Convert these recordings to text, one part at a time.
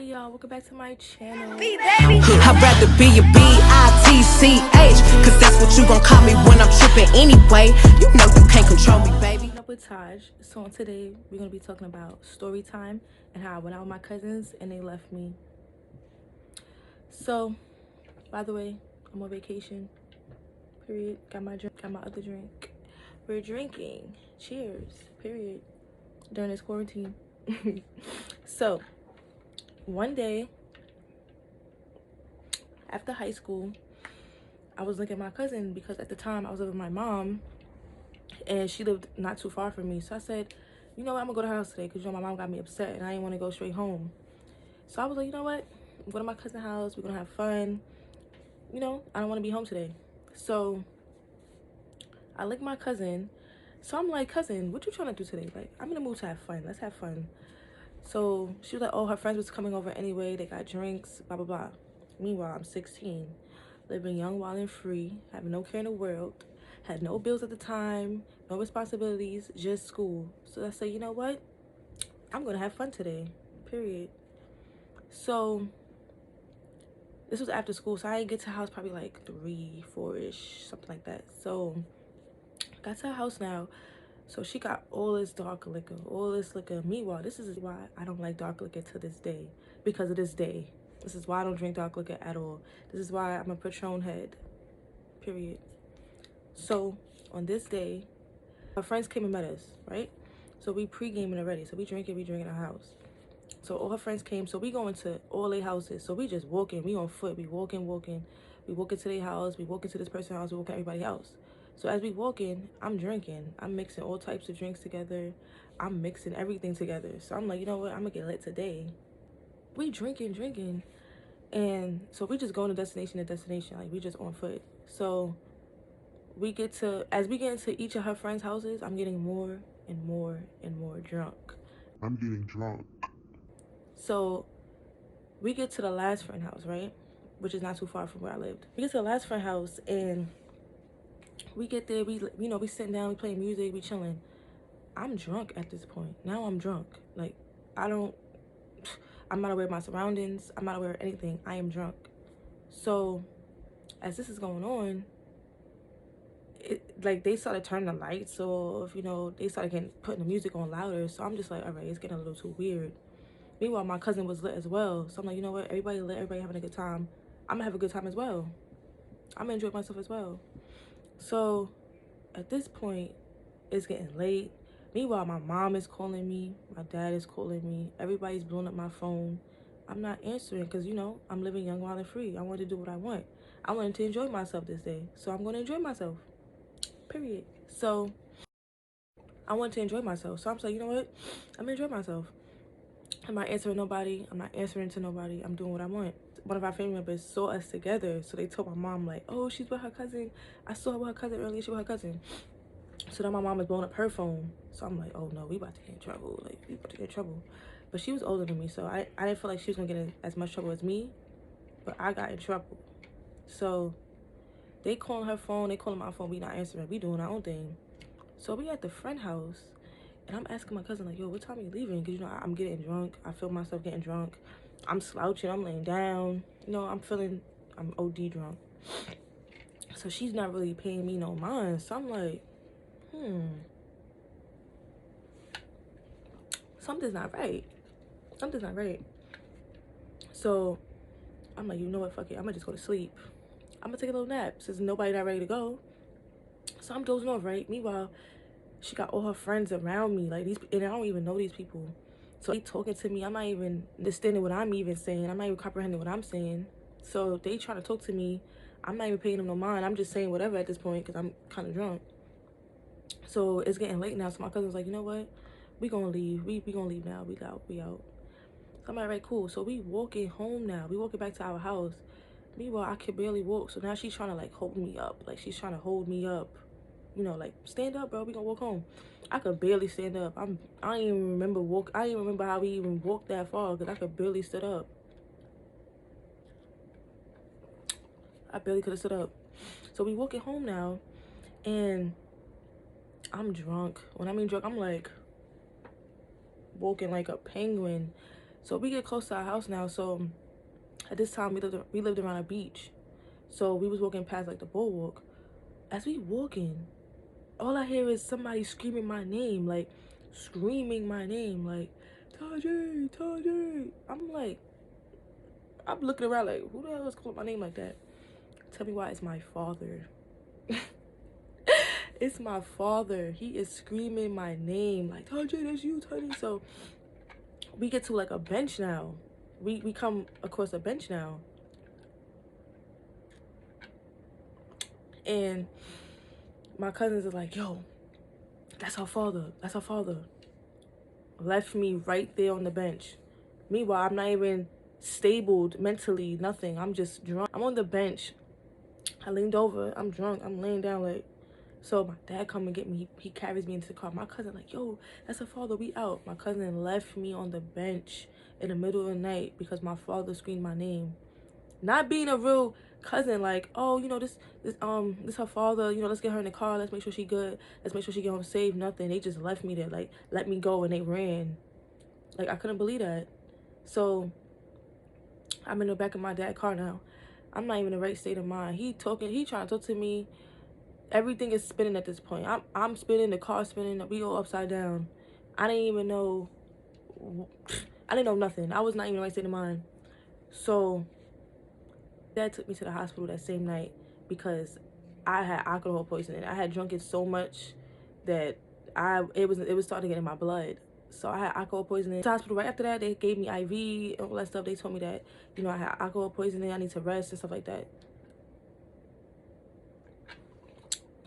Hey y'all, welcome back to my channel. I'd rather be a B-I-T-C-H, cause that's what you gon' call me when I'm tripping anyway. You know you can't control me, baby. Up with Taj. So today we're gonna be talking about story time and how I went out with my cousins and they left me. So, by the way, I'm on vacation. Period. Got my drink, got my other drink. We're drinking. Cheers. Period. During this quarantine. So, one day after high school, I was looking at my cousin because at the time I was with my mom and she lived not too far from me. So I said, you know what, I'm gonna go to her house today because you know my mom got me upset and I didn't want to go straight home. So I was like, you know what, I'm going to my cousin's house, we're gonna have fun. You know, I don't want to be home today. So I licked my cousin. So I'm like, cousin, what you trying to do today? Like, I'm in the mood to have fun. Let's have fun. So she was like, oh, her friends was coming over anyway. They got drinks, blah, blah, blah. Meanwhile, I'm 16, living young, wild, and free, having no care in the world, had no bills at the time, no responsibilities, just school. So I said, you know what? I'm going to have fun today, period. So this was after school, so I didn't get to the house probably like 3, 4-ish, something like that. So got to her house now. So she got all this dark liquor, all this liquor. Meanwhile, this is why I don't like dark liquor to this day, because of this day. This is why I don't drink dark liquor at all. This is why I'm a Patron head, period. So on this day, our friends came and met us, right? So we pre-gaming already. So we drinking in our house. So all her friends came. So we going to all their houses. So we just walking. We on foot. We walking. We walking to their house. We walking to this person's house. We walking to everybody's house. So as we walking, I'm drinking. I'm mixing all types of drinks together. I'm mixing everything together. So I'm like, you know what? I'm gonna get lit today. We drinking. And so we just going to destination to destination. Like, we just on foot. So we get to, as we get into each of her friends' houses, I'm getting more and more and more drunk. I'm getting drunk. So we get to the last friend house, right? Which is not too far from where I lived. We get to the last friend house and we get there, we sitting down, we playing music, we chilling. I'm drunk at this point. Now I'm drunk. Like, I'm not aware of my surroundings. I'm not aware of anything. I am drunk. So as this is going on, like, they started turning the lights off, they started putting the music on louder. So I'm just like, all right, it's getting a little too weird. Meanwhile, my cousin was lit as well. So I'm like, you know what? Everybody lit, everybody having a good time. I'm gonna have a good time as well. I'm gonna enjoy myself as well. So at this point, it's getting late. Meanwhile, my mom is calling me. My dad is calling me. Everybody's blowing up my phone. I'm not answering because, I'm living young, wild, and free. I want to do what I want. I wanted to enjoy myself this day. So I'm going to enjoy myself. Period. So I want to enjoy myself. So I'm like, you know what? I'm going to enjoy myself. I'm not answering nobody. I'm not answering to nobody. I'm doing what I want. One of our family members saw us together. So they told my mom, like, oh, she's with her cousin. I saw her with her cousin earlier. She with her cousin. So then my mom is blowing up her phone. So I'm like, oh no, we about to get in trouble. Like, we about to get in trouble. But she was older than me, so I didn't feel like she was gonna get in as much trouble as me. But I got in trouble. So they calling her phone, they calling my phone, we not answering. We doing our own thing. So we at the friend house, and I'm asking my cousin, like, yo, what time are you leaving? Because, I'm getting drunk. I feel myself getting drunk. I'm slouching, I'm laying down. I'm OD drunk. So she's not really paying me no mind. So I'm like, something's not right. Something's not right. So I'm like, you know what, fuck it, I'm gonna just go to sleep. I'm gonna take a little nap since nobody not ready to go. So I'm dozing off, right? Meanwhile, she got all her friends around me, like, and I don't even know these people. So they talking to me. I'm not even understanding what I'm even saying. I'm not even comprehending what I'm saying. So they trying to talk to me. I'm not even paying them no mind. I'm just saying whatever at this point because I'm kind of drunk. So it's getting late now. So my cousin's like, you know what? We gonna leave. We gonna leave now. We out. So I'm like, right, cool. So we walking home now. We walking back to our house. Meanwhile, I could barely walk. So now she's trying to, like, hold me up. Like, she's trying to hold me up. Like, stand up, bro. We gonna walk home. I could barely stand up. I don't even remember I didn't even remember how we even walked that far because I could barely stood up. I barely could have stood up. So we walking home now, and I'm drunk. When I mean drunk, I'm like walking like a penguin. So we get close to our house now. So at this time we lived around a beach. So we was walking past like the boardwalk. As we walking, all I hear is somebody screaming my name, like screaming my name, like Tajay, Tajay. I'm looking around like, who the hell is calling my name like that? Tell me why. It's my father. It's my father. He is screaming my name like, Tajay, that's you, Tajay. So we get to like a bench now. We come across a bench now. And my cousins are like, yo, that's our father. That's our father. Left me right there on the bench. Meanwhile, I'm not even stabled mentally, nothing. I'm just drunk. I'm on the bench. I leaned over. I'm drunk. I'm laying down like. So my dad come and get me. He carries me into the car. My cousin like, yo, that's her father. We out. My cousin left me on the bench in the middle of the night because my father screamed my name. Not being a real cousin, like, oh, you know, this her father, you know, let's get her in the car, let's make sure she good, let's make sure she get home safe. Nothing. They just left me there, like, let me go, and they ran. Like, I couldn't believe that. So I'm in the back of my dad's car now. I'm not even in the right state of mind. He trying to talk to me. Everything is spinning at this point. I'm spinning, the car spinning, we all upside down. I didn't even know. I didn't know nothing. I was not even in the right state of mind. So dad took me to the hospital that same night because I had alcohol poisoning. I had drunk it so much that it was starting to get in my blood. So I had alcohol poisoning. To the hospital right after that, they gave me IV and all that stuff. They told me that, you know, I had alcohol poisoning, I need to rest and stuff like that.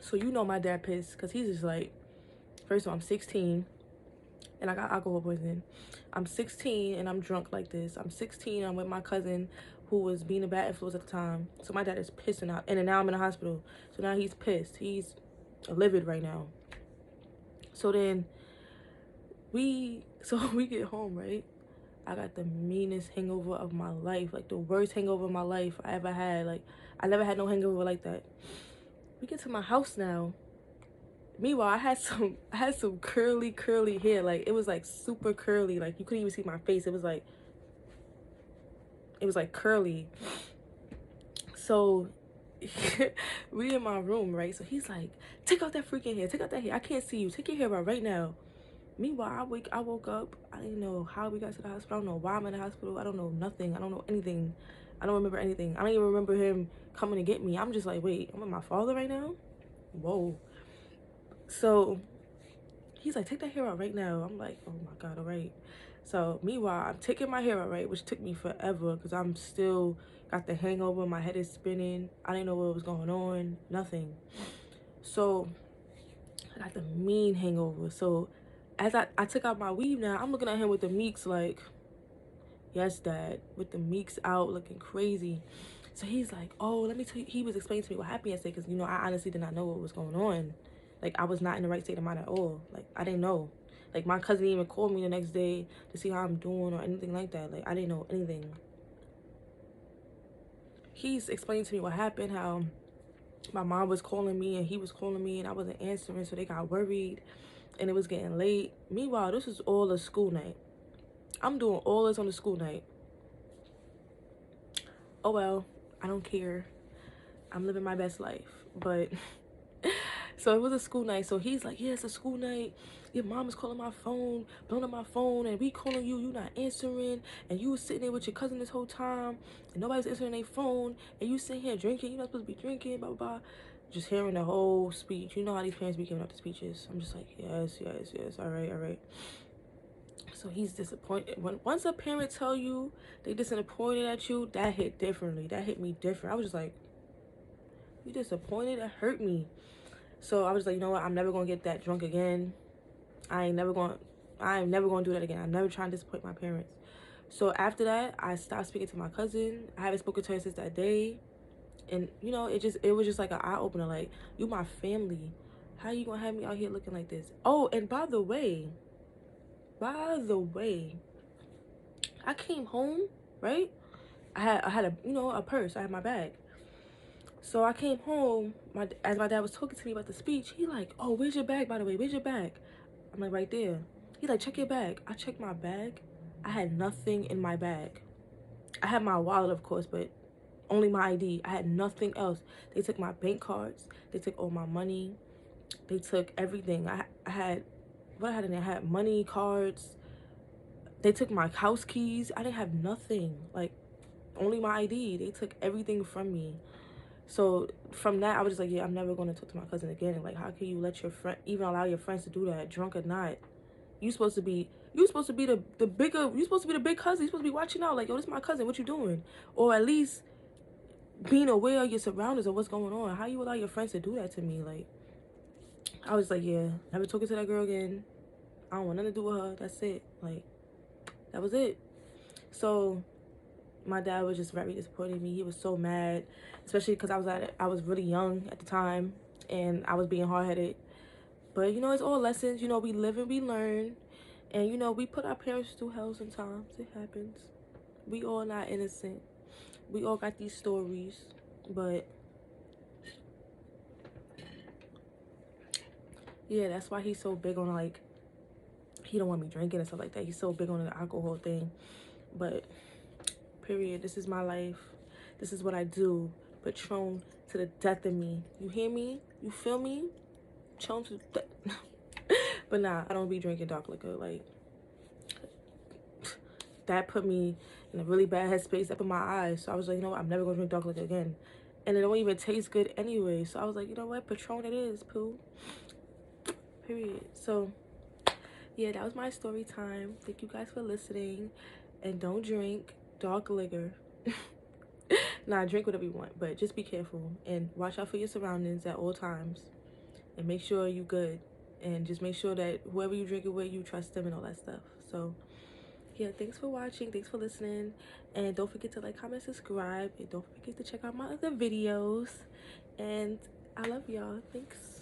So you know my dad pissed because he's just like, first of all, I'm 16 and I got alcohol poisoning. I'm 16 and I'm drunk like this. I'm 16, I'm with my cousin who was being a bad influence at the time. So my dad is pissing out. And then now I'm in the hospital. So now he's pissed. He's livid right now. So then we get home, right? I got the meanest hangover of my life. Like the worst hangover of my life I ever had. Like I never had no hangover like that. We get to my house now. Meanwhile, I had some curly hair. Like it was like super curly. Like you couldn't even see my face. It was like curly. So we in my room, right? So he's like, take out that freaking hair. Take out that hair. I can't see you. Take your hair out right now. Meanwhile, I woke up. I didn't know how we got to the hospital. I don't know why I'm in the hospital. I don't know nothing. I don't know anything. I don't remember anything. I don't even remember him coming to get me. I'm just like, wait, I'm with my father right now? Whoa. So he's like, take that hair out right now. I'm like, oh my God, all right. So meanwhile, I'm taking my hair out, right, which took me forever because I'm still got the hangover. My head is spinning. I didn't know what was going on. Nothing. So I got the mean hangover. So as I took out my weave now, I'm looking at him with the meeks like, yes, Dad, with the meeks out looking crazy. So he's like, oh, let me tell you. He was explaining to me what happened yesterday because, you know, I honestly did not know what was going on. Like, I was not in the right state of mind at all. Like, I didn't know. Like, my cousin even called me the next day to see how I'm doing or anything like that. Like, I didn't know anything. He's explaining to me what happened, how my mom was calling me and he was calling me and I wasn't answering, so they got worried and it was getting late. Meanwhile, this is all a school night. I'm doing all this on the school night. Oh well, I don't care. I'm living my best life. But so it was a school night. So he's like, yeah, it's a school night. Your mom is calling my phone, blowing up my phone, and we calling you, you not answering, and you was sitting there with your cousin this whole time, and nobody's answering their phone, and you sitting here drinking, you're not supposed to be drinking, blah, blah, blah. Just hearing the whole speech. You know how these parents be giving up the speeches. I'm just like, yes, all right. So he's disappointed. Once a parent tell you they disappointed at you, that hit differently. That hit me different. I was just like, you disappointed? That hurt me. So I was like, you know what? I'm never gonna get that drunk again. I ain't never gonna do that again. I'm never trying to disappoint my parents. So after that, I stopped speaking to my cousin. I haven't spoken to her since that day. And you know, it was just like an eye opener. Like, you my family. How you gonna have me out here looking like this? Oh, and by the way, I came home, right? I had a, you know, a purse. I had my bag. So I came home, as my dad was talking to me about the speech, he like, oh, where's your bag, by the way? Where's your bag? I'm like, right there. He like, check your bag. I checked my bag. I had nothing in my bag. I had my wallet, of course, but only my ID. I had nothing else. They took my bank cards. They took all my money. They took everything. I had, what I had in there? I had money, cards. They took my house keys. I didn't have nothing. Like, only my ID. They took everything from me. So from that, I was just like, yeah, I'm never going to talk to my cousin again. And like, how can you let your friend, even allow your friends to do that, drunk or not? You supposed to be the bigger, you supposed to be the big cousin. You supposed to be watching out, like, yo, this is my cousin, what you doing? Or at least being aware of your surroundings or what's going on. How you allow your friends to do that to me? Like, I was like, yeah, never talking to that girl again. I don't want nothing to do with her. That's it. Like, that was it. So my dad was just very disappointed in me. He was so mad, especially because I was really young at the time and I was being hard-headed. But you know, it's all lessons. You know, we live and we learn. And you know, we put our parents through hell sometimes. It happens. We all not innocent. We all got these stories. But yeah, that's why he's so big on, like, he don't want me drinking and stuff like that. He's so big on the alcohol thing. But period, this is my life. This is what I do. Patron to the death of me. You hear me? You feel me? Patron to the death. But nah, I don't be drinking dark liquor. Like, that put me in a really bad headspace. That put my eyes. So I was like, you know what? I'm never gonna drink dark liquor again. And it don't even taste good anyway. So I was like, you know what? Patron it is, poo. Period. So yeah, that was my story time. Thank you guys for listening. And don't drink dark liquor. Nah, drink whatever you want, but just be careful and watch out for your surroundings at all times. And make sure you're good. And just make sure that whoever you drink it with, you trust them and all that stuff. So yeah, thanks for watching. Thanks for listening. And don't forget to like, comment, subscribe. And don't forget to check out my other videos. And I love y'all. Thanks.